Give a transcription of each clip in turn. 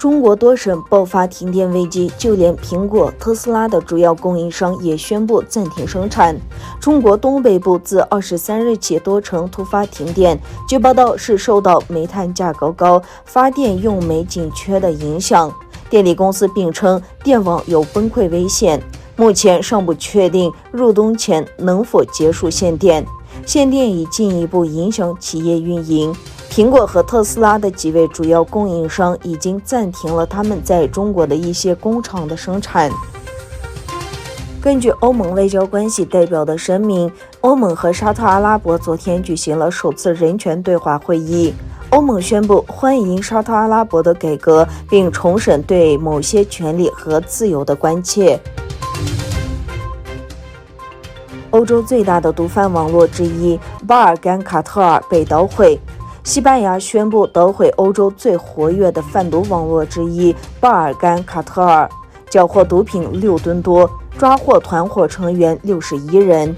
中国多省爆发停电危机，就连苹果、特斯拉的主要供应商也宣布暂停生产。中国东北部自23日起多城突发停电，据报道是受到煤炭价格高、发电用煤紧缺的影响。电力公司并称电网有崩溃危险，目前尚不确定入冬前能否结束限电。限电已进一步影响企业运营。苹果和特斯拉的几位主要供应商已经暂停了他们在中国的一些工厂的生产。根据欧盟外交关系代表的声明，欧盟和沙特阿拉伯昨天举行了首次人权对话会议。欧盟宣布欢迎沙特阿拉伯的改革，并重申对某些权利和自由的关切。欧洲最大的毒贩网络之一巴尔干卡特尔被捣毁。西班牙宣布捣毁欧洲最活跃的贩毒网络之一巴尔干卡特尔，缴获毒品6吨多，抓获团伙成员61人。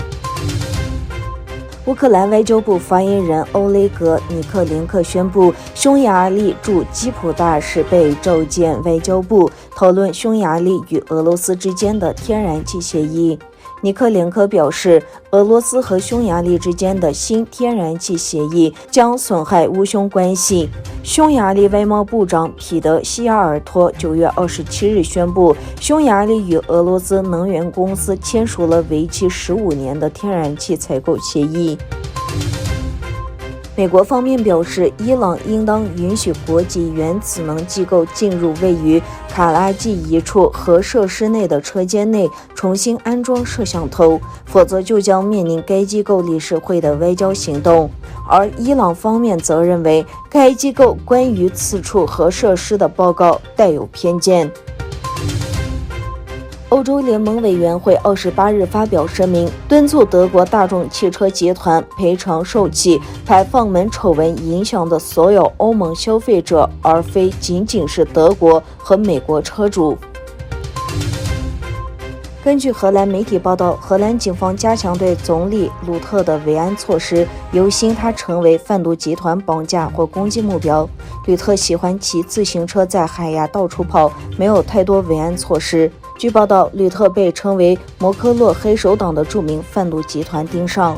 乌克兰外交部发言人欧雷格·尼克连克宣布，匈牙利驻基辅大使被召见外交部，讨论匈牙利与俄罗斯之间的天然气协议。尼克连科表示，俄罗斯和匈牙利之间的新天然气协议将损害乌匈关系。匈牙利外贸部长彼得·西亚尔托9月27日宣布，匈牙利与俄罗斯能源公司签署了为期15年的天然气采购协议。美国方面表示，伊朗应当允许国际原子能机构进入位于卡拉季一处核设施内的车间内重新安装摄像头，否则就将面临该机构理事会的外交行动。而伊朗方面则认为，该机构关于此处核设施的报告带有偏见。欧洲联盟委员会28日发表声明，敦促德国大众汽车集团赔偿受气排放门丑闻影响的所有欧盟消费者，而非仅仅是德国和美国车主。根据荷兰媒体报道，荷兰警方加强对总理鲁特的维安措施，忧心他成为贩毒集团绑架或攻击目标。吕特喜欢骑自行车在海牙到处跑，没有太多维安措施。据报道，吕特被称为摩科洛黑手党的著名贩毒集团盯上。